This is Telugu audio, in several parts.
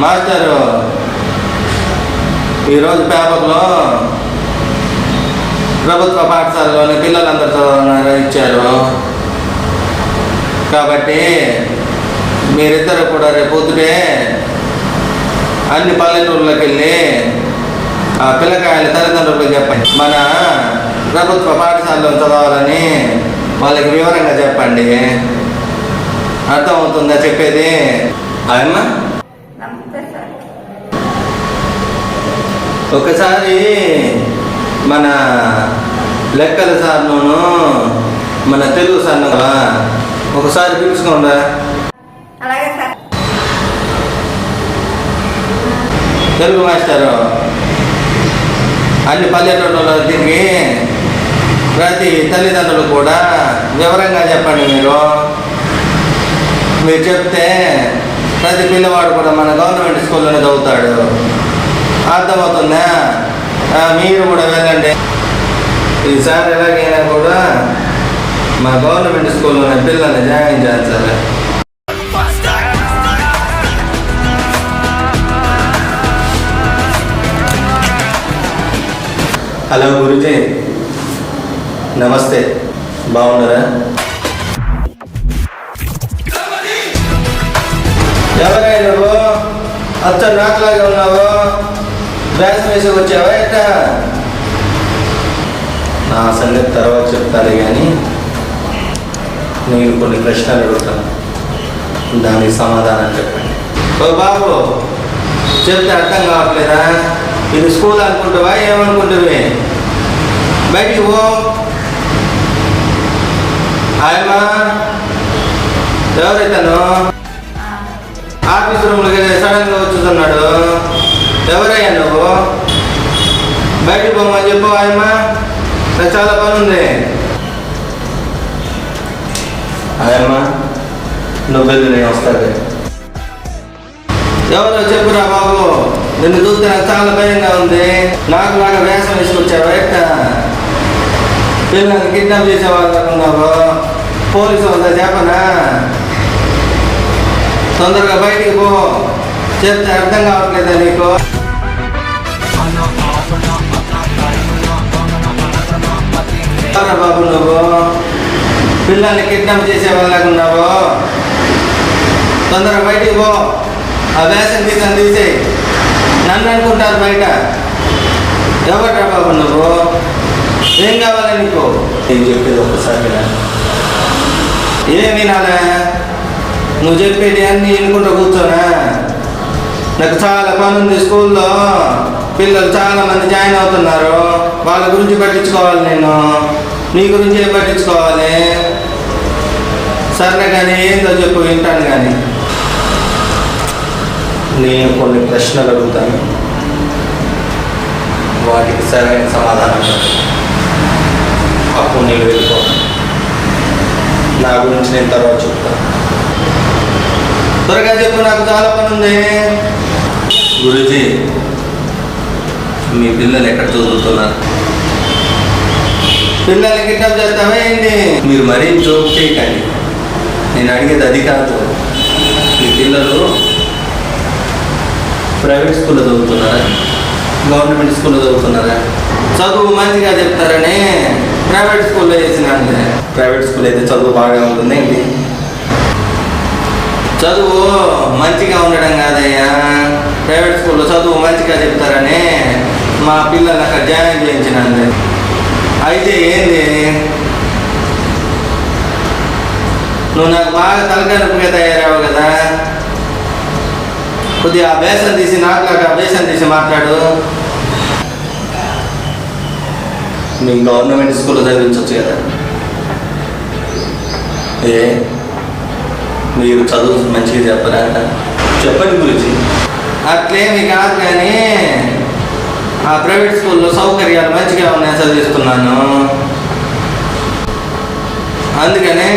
మాస్టరు ఈరోజు పేపర్లో ప్రభుత్వ పాఠశాలలోని పిల్లలందరూ చదవాలని ఇచ్చారు. కాబట్టి మీరిద్దరు కూడా రేపు పొద్దుటే అన్ని పల్లెటూళ్ళకి వెళ్ళి ఆ పిల్లకాయల తల్లిదండ్రులకు చెప్పండి, మన ప్రభుత్వ పాఠశాలలో చదవాలని వాళ్ళకి వివరంగా చెప్పండి. అర్థమవుతుందా చెప్పేది? ఆయమ్మ ఒకసారి మన లెక్కల సార్ను మన తెలుగు సార్ను ఒకసారి పిలుచుకోండా. తెలుగు మాస్టరు అన్ని పల్లెటూళ్ళలో తిరిగి ప్రతి తల్లిదండ్రులు కూడా వివరంగా చెప్పండి. మీరు చెప్తే ప్రతి పిల్లవాడు కూడా మన గవర్నమెంట్ స్కూల్లోనే చదువుతాడు. అర్థమవుతుందా? మీరు కూడా వెళ్ళండి. ఈసారి ఎలాగైనా కూడా మా గవర్నమెంట్ స్కూల్లోనే పిల్లల్ని జాయిన్ చేయాలి సార్. హలో గురుజీ, నమస్తే. బాగున్నారా? ఎవరైనా నువ్వు అచ్చ నాకులాగా ఉన్నావు, వ్యాసం వేసి వచ్చావా ఎట్టా? నా సంగతి తర్వాత చెప్తాను, కానీ నేను కొన్ని ప్రశ్నలు అడుగుతాను, దానికి సమాధానం చెప్పండి. ఓ బాబు, చెప్తే అర్థం కావట్లేదా? ఇది స్కూల్ అనుకుంటావా ఏమనుకుంటావే? బయటికి పో. ఆయమ్మా, ఎవరైతాను ఆఫీస్ రూమ్లకి సడన్గా వచ్చుతున్నాడు. ఎవరయ్యా నువ్వు? బయటికి పోమని చెప్పు. ఆయమ్మా, నాకు చాలా పని ఉంది. ఆయమ్మా, నువ్వు వెళ్ళి నేను వస్తాను. ఎవరో చెప్పురా బాబు, నిన్ను చూస్తే నాకు చాలా భయంగా ఉంది. నాకు లాగా వేషం వేసుకొచ్చావా ఎట్ట? పిల్లల్ని కిడ్నాప్ చేసేవాళ్ళు ఉన్నావు. పోలీసు వద్ద చెప్పనా? తొందరగా బయటికి పో. చెప్తే అర్థం కావట్లేదా నీకు? బాబు, నువ్వు పిల్లల్ని కిడ్నాప్ చేసే వాళ్ళకు ఉన్నావు. తొందరగా బయటికి పో. ఆ వేషం తీసేయి. నన్ను అనుకుంటారు బయట. ఎవరా బాబు నువ్వు? ఏం కావాలి నీకు? నేను చెప్పేది ఒక్కసారి ఏం వినాలా? నువ్వు చెప్పేది అన్నీ వినుకుంటూ కూర్చోనా? నాకు చాలా పని ఉంది. స్కూల్లో పిల్లలు చాలా మంది జాయిన్ అవుతున్నారు. వాళ్ళ గురించి పట్టించుకోవాలి. నేను నీ గురించి ఏం పట్టించుకోవాలి? సరే కానీ ఏందో చెప్పు, వింటాను. కానీ నేను కొన్ని ప్రశ్నలు అడుగుతాను, వాటికి సరైన సమాధానం అప్పుడు నేను వెళ్ళిపో. నా గురించి నేను తర్వాత చెప్తాను. త్వరగా చెప్పు, నాకు చాలా పని ఉంది. గురూజీ, మీ పిల్లలు ఎక్కడ చదువుతున్నారు? పిల్లల్ని కిడ్నాప్ చేస్తావా ఏంటి? మీరు మరీ జోక్ చేయకండి. నేను అడిగేది అది కాదు. మీ పిల్లలు ప్రైవేట్ స్కూల్లో చదువుతున్నారా, గవర్నమెంట్ స్కూల్లో చదువుతున్నారా? చదువు మంచిగా చెప్తారని ప్రైవేట్ స్కూల్లో వేసినాను. ప్రైవేట్ స్కూల్ అయితే చదువు బాగా ఉంటుంది ఏంటి? చదువు మంచిగా ఉండడం కాదయ్యా, ప్రైవేట్ స్కూల్లో చదువు మంచిగా చెప్తారని మా పిల్లలు అక్కడ జాయిన్ చేయించినాను. అయితే ఏంది, నువ్వు నాకు బాగా తలకాయ తయారావు కదా. కొద్దిగా ఆ వేషం తీసి, నాకులాగా వేషం తీసి మాట్లాడు. మీ గవర్నమెంట్ స్కూల్లో చదివించవచ్చు కదా. మీరు చదువు మంచిగా చెప్పరా? చెప్పండి గురించి. అట్లేమి కాదు, కానీ ఆ ప్రైవేట్ స్కూల్లో సౌకర్యాలు మంచిగా ఉన్నాయి, చదివిస్తున్నాను. అందుకనే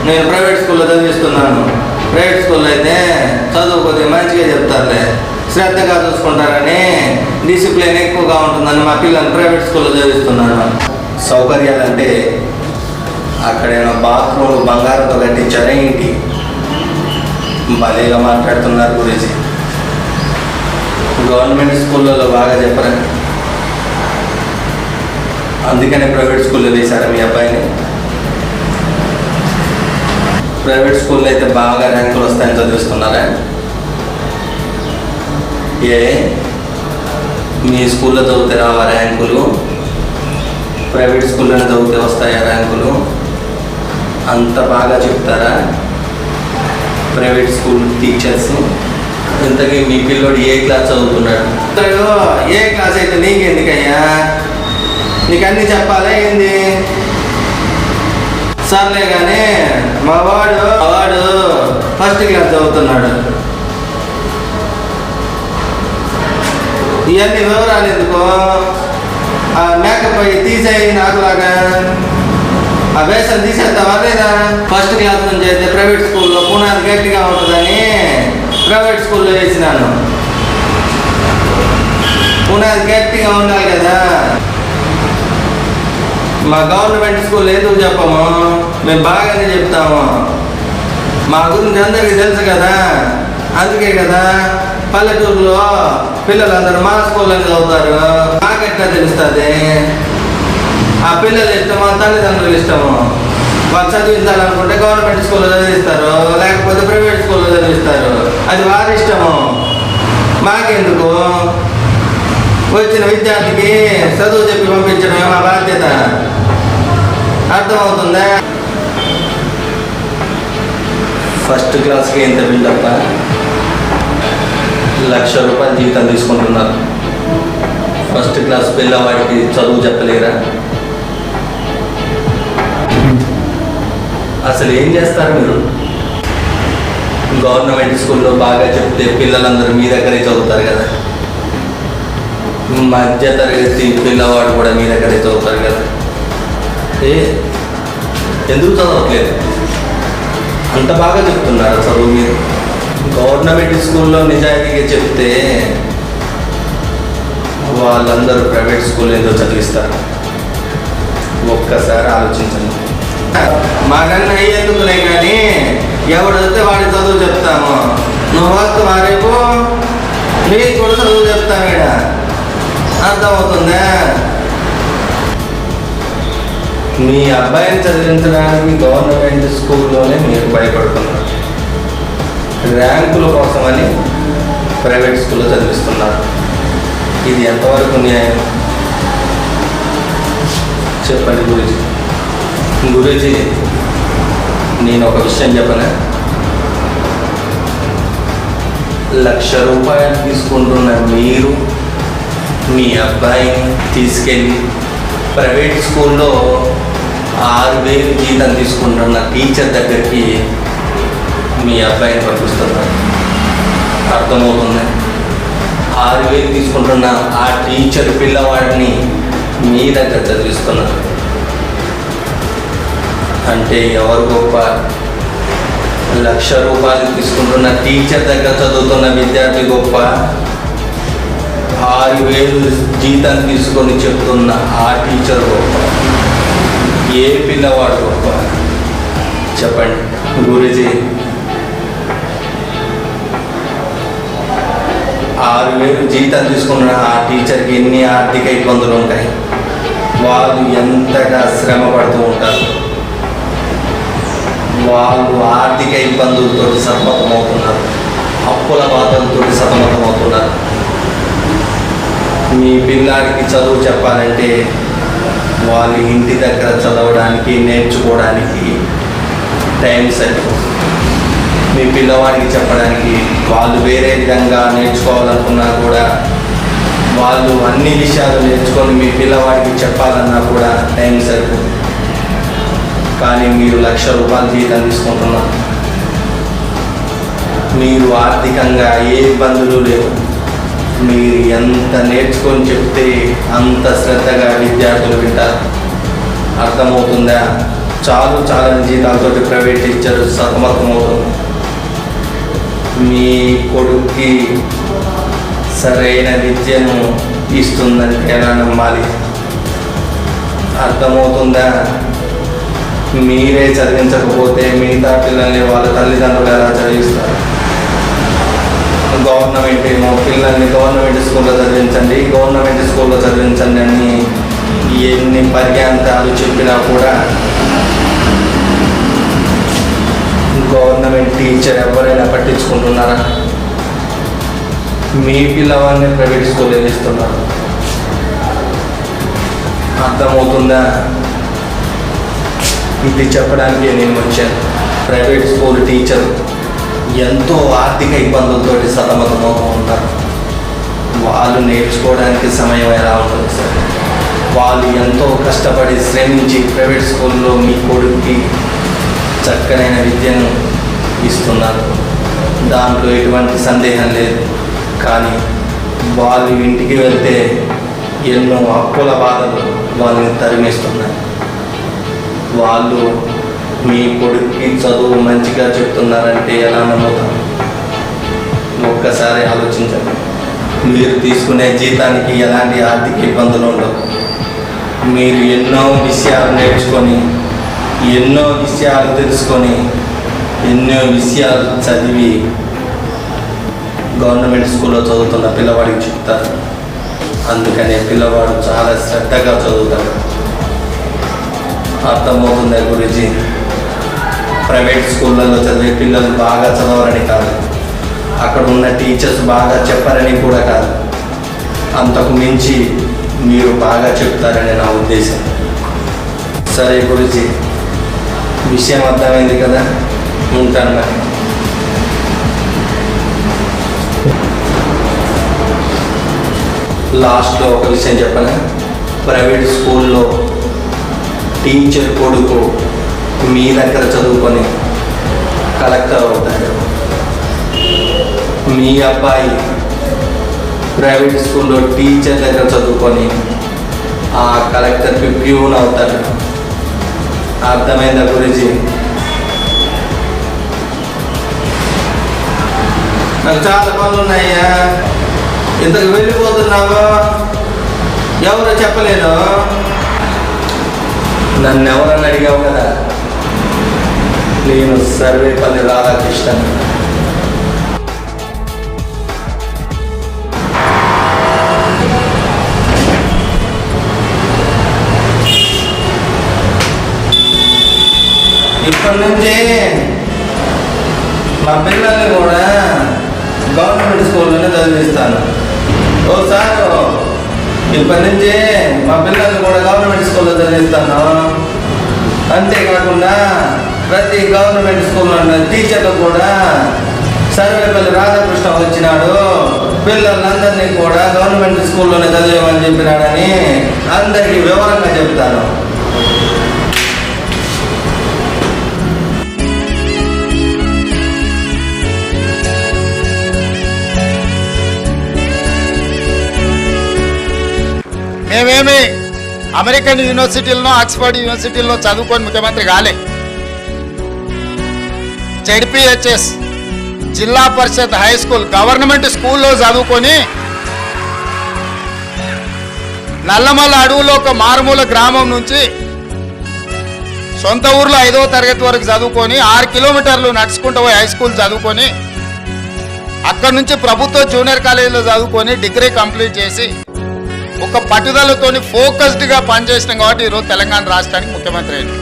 నేను ప్రైవేట్ స్కూల్లో చదివిస్తున్నాను. ప్రైవేట్ స్కూల్లో అయితే చదువు కొద్దిగా మంచిగా చెప్తారులే, శ్రద్ధగా చూసుకుంటారని, డిసిప్లిన్ ఎక్కువగా ఉంటుందని మా పిల్లల్ని ప్రైవేట్ స్కూల్లో చదివిస్తున్నాను. సౌకర్యాలు అంటే అక్కడేమో బాత్రూమ్ బంగారంతో కట్టించారా ఏంటి? భలేగా మాట్లాడుతున్నారు గురించి. గవర్నమెంట్ స్కూళ్ళలో బాగా చెప్పరా? అందుకనే ప్రైవేట్ స్కూల్లో వేశారా మీ అబ్బాయిని? ప్రైవేట్ స్కూల్లో అయితే బాగా ర్యాంకులు వస్తాయని చదివిస్తున్నారా? ఏ మీ స్కూల్లో చదివితే రావా ర్యాంకులు? ప్రైవేట్ స్కూల్లోనే చదివితే వస్తాయా ర్యాంకులు? అంత బాగా చెప్తారా ప్రైవేట్ స్కూల్ టీచర్స్? ఇంతకీ మీ పిల్లోడు ఏ క్లాస్ చదువుతున్నాడు? ఏ క్లాస్ అయితే నీకెందుకయ్యా? నీకు అన్నీ చెప్పాలా ఏంది? సర్లే కానీ మా వాడు ఫస్ట్ క్లాస్ చదువుతున్నాడు. ఇవన్నీ వివరాలు ఎందుకో? ఆ మేకప్ అయ్యి తీసేయి నాకులాగా. ఆ వేషం తీసేస్తావా లేదా? ఫస్ట్ క్లాస్ నుంచి అయితే ప్రైవేట్ స్కూల్లో పునాది గట్టిగా ఉంటుందని ప్రైవేట్ స్కూల్లో వేసినాను. పునాది గట్టిగా ఉండాలి కదా. మా గవర్నమెంట్ స్కూల్ ఎందుకు చెప్పము? మేము బాగానే చెప్తాము. మా గురించి అందరికీ తెలుసు కదా. అందుకే కదా పల్లెటూరులో పిల్లలందరూ మా స్కూల్లోనే చదువుతారు. మాకెట్లా తెలుస్తుంది? ఆ పిల్లలు ఇష్టమో తల్లిదండ్రులు ఇష్టము. వాళ్ళు చదివించాలనుకుంటే గవర్నమెంట్ స్కూల్లో చదివిస్తారు, లేకపోతే ప్రైవేట్ స్కూల్లో చదివిస్తారు. అది వారి ఇష్టము, మాకెందుకు? వచ్చిన విద్యార్థికి చదువు చెప్పి పంపించడమే మా బాధ్యత. అర్థమవుతుందా? ఫస్ట్ క్లాస్కి ఎంత బిల్డప్ప? ₹1,00,000 జీతం తీసుకుంటున్నారు. ఫస్ట్ క్లాస్ పిల్లవాడికి చదువు చెప్పలేరా? అసలు ఏం చేస్తారు మీరు? గవర్నమెంట్ స్కూల్లో బాగా చెప్తే పిల్లలందరూ మీ దగ్గరే చదువుతారు కదా. మధ్య తరగతి పిల్లవాడు కూడా మీ దగ్గరే చదువుతారు కదా. ఎందుకు చదవట్లేదు? అంత బాగా చెప్తున్నారు చదువు మీరు. గవర్నమెంట్ స్కూల్లో నిజాయితీగా చెప్తే వాళ్ళందరూ ప్రైవేట్ స్కూల్ ఏదో చదివిస్తారు. ఒక్కసారి ఆలోచించండి. మాకన్నా అయ్యేందుకునే కానీ ఎవడు వస్తే వాడి చదువు చెప్తాము. నువ్వు వస్తావా రేపు? నీకు కూడా చదువు చెప్తాను ఇక్కడ. అర్థమవుతుందా? మీ అబ్బాయిని చదివించడానికి గవర్నమెంట్ స్కూల్లోనే మీరు భయపడుతున్నారు. ర్యాంకుల కోసమని ప్రైవేట్ స్కూల్లో చదివిస్తున్నారు. ఇది ఎంతవరకు న్యాయం? చెప్పండి గురూజీ. నేను ఒక విషయం చెప్పనా? ₹1,00,000 తీసుకుంటున్న మీరు మీ అబ్బాయిని తీసుకెళ్ళి ప్రైవేట్ స్కూల్లో 6,000 జీతం తీసుకుంటున్న టీచర్ దగ్గరికి మీ అబ్బాయిని పంపిస్తున్నారు. అర్థమవుతుంది? 6,000 తీసుకుంటున్న ఆ టీచర్ పిల్లవాడిని మీ దగ్గర చదివిస్తున్నారు. అంటే ఎవరు గొప్ప? ₹1,00,000 తీసుకుంటున్న టీచర్ దగ్గర చదువుతున్న విద్యార్థి గొప్ప? 6,000 జీతం తీసుకొని చెప్తున్న ఆ టీచర్ గొప్ప? ఏ పిల్లవాడు గొప్ప? చెప్పండి గురూజీ. 6,000 జీతం తీసుకున్న ఆ టీచర్కి ఎన్ని ఆర్థిక ఇబ్బందులు ఉంటాయి? వాళ్ళు ఎంతగా శ్రమ పడుతూ ఉంటారు. వాళ్ళు ఆర్థిక ఇబ్బందులతో సతమతమవుతున్నారు, అప్పుల బాధలతో సతమతమవుతున్నారు. మీ పిల్లాడికి చదువు చెప్పాలంటే వాళ్ళు ఇంటి దగ్గర చదవడానికి నేర్చుకోవడానికి టైం సరిపోతుంది. మీ పిల్లవాడికి చెప్పడానికి వాళ్ళు వేరే విధంగా నేర్చుకోవాలనుకున్నా కూడా, వాళ్ళు అన్ని విషయాలు నేర్చుకొని మీ పిల్లవాడికి చెప్పాలన్నా కూడా టైం సరిపోతుంది. కానీ మీరు ₹1,00,000 జీతం తీసుకుంటున్నారు. మీరు ఆర్థికంగా ఏ ఇబ్బందులు లేవు. మీరు ఎంత నేర్చుకొని చెప్తే అంత శ్రద్ధగా విద్యార్థులు వింటారు. అర్థమవుతుందా? చాలని జీతాలతో ప్రైవేట్ టీచర్ సతమతమవుతుంది. మీ కొడుక్కి సరైన విద్యను ఇస్తుందని ఎలా నమ్మాలి? అర్థమవుతుందా? మీరే చదివించకపోతే మిగతా పిల్లల్ని వాళ్ళ తల్లిదండ్రులు ఎలా చదివిస్తారు? గవర్నమెంట్ ఏమో పిల్లల్ని గవర్నమెంట్ స్కూల్లో చదివించండి అని ఎన్ని పర్యాంతాలు చెప్పినా కూడా గవర్నమెంట్ టీచర్ ఎవరైనా పట్టించుకుంటున్నారా? మీ పిల్లవాడిని ప్రైవేట్ స్కూల్లో వేస్తున్నారు. అర్థమవుతుందా? ఇది చెప్పడానికి నేను వచ్చాను. ప్రైవేట్ స్కూల్ టీచర్ ఎంతో ఆర్థిక ఇబ్బందులతో సతమతమవుతూ ఉంటారు. వాళ్ళు నేర్చుకోవడానికి సమయం ఎలా ఉంటుంది సార్? వాళ్ళు ఎంతో కష్టపడి శ్రమించి ప్రైవేట్ స్కూల్లో మీ కొడుక్కి చక్కనైన విద్యను ఇస్తున్నారు. దాంట్లో ఎటువంటి సందేహం లేదు. కానీ వాళ్ళు ఇంటికి వెళ్తే ఎన్నో అప్పుల బాధలు వాళ్ళని తరిమేస్తున్నాయి. వాళ్ళు మీ కొడుక్కి చదువు మంచిగా చెప్తున్నారంటే ఎలా నమ్ముతాం? ఒక్కసారి ఆలోచించండి. మీరు తీసుకునే జీతానికి ఎలాంటి ఆర్థిక ఇబ్బందులు ఉండవు. మీరు ఎన్నో విషయాలు నేర్చుకొని, ఎన్నో విషయాలు తెలుసుకొని, ఎన్నో విషయాలు చదివి గవర్నమెంట్ స్కూల్లో చదువుతున్న పిల్లవాడికి చెప్తారు. అందుకనే పిల్లవాడు చాలా శ్రద్ధగా చదువుతాడు. అర్థమవుతుందా గురించి? ప్రైవేట్ స్కూళ్ళల్లో చదివే పిల్లలు బాగా చదవరని కాదు, అక్కడ ఉన్న టీచర్స్ బాగా చెప్పారని కూడా కాదు, అంతకు మించి మీరు బాగా చెప్తారని నా ఉద్దేశం. సరే గురించి విషయం అర్థమైంది కదా? ఉంటాను మరి. లాస్ట్లో ఒక విషయం చెప్పనా? ప్రైవేట్ స్కూల్లో టీచర్ కొడుకు మీ దగ్గర చదువుకొని కలెక్టర్ అవుతాడు. మీ అబ్బాయి ప్రైవేట్ స్కూల్లో టీచర్ దగ్గర చదువుకొని ఆ కలెక్టర్కి ప్యూన్ అవుతాడు. అర్థమైందా గురించి? నాకు చాలా పనులు ఉన్నాయ్యా. ఇంతకు వెళ్ళిపోతున్నావా? ఎవరో చెప్పలేను. నన్ను ఎవరని అడిగావు కదా, నేను సర్వేపల్లి రాధాకృష్ణ. ఇప్పటి నుంచి మా పిల్లల్ని కూడా గవర్నమెంట్ స్కూల్లోనే చదివిస్తాను. ఓసారి ఇప్పటి నుంచి మా పిల్లల్ని కూడా గవర్నమెంట్ స్కూల్లో చదివిస్తాను. అంతేకాకుండా ప్రతి గవర్నమెంట్ స్కూల్లో ఉన్న టీచర్లు కూడా సర్వేపల్లి రాధాకృష్ణ వచ్చినాడు, పిల్లలందరినీ కూడా గవర్నమెంట్ స్కూల్లోనే చదివేమని చెప్పినాడని అందరికీ వివరంగా చెప్తాను. మేమేమి అమెరికన్ యూనివర్సిటీలను ఆక్స్ఫర్డ్ యూనివర్సిటీల్లో చదువుకొని ముఖ్యమంత్రి కాలే. జెడ్పిహెచ్ఎస్ జిల్లా పరిషత్ హై స్కూల్ గవర్నమెంట్ స్కూల్లో చదువుకొని నల్లమల్ల అడవులో ఒక మారుమూల గ్రామం నుంచి సొంత ఊర్లో 5వ తరగతి వరకు చదువుకొని 6 కిలోమీటర్లు నడుచుకుంటూ పోయి హై స్కూల్ చదువుకొని అక్కడి నుంచి ప్రభుత్వ జూనియర్ కాలేజీలో చదువుకొని డిగ్రీ కంప్లీట్ చేసి ఒక పట్టుదలతోని ఫోకస్డ్గా పనిచేసినాం కాబట్టి ఈరోజు తెలంగాణ రాష్ట్రానికి ముఖ్యమంత్రి అయింది.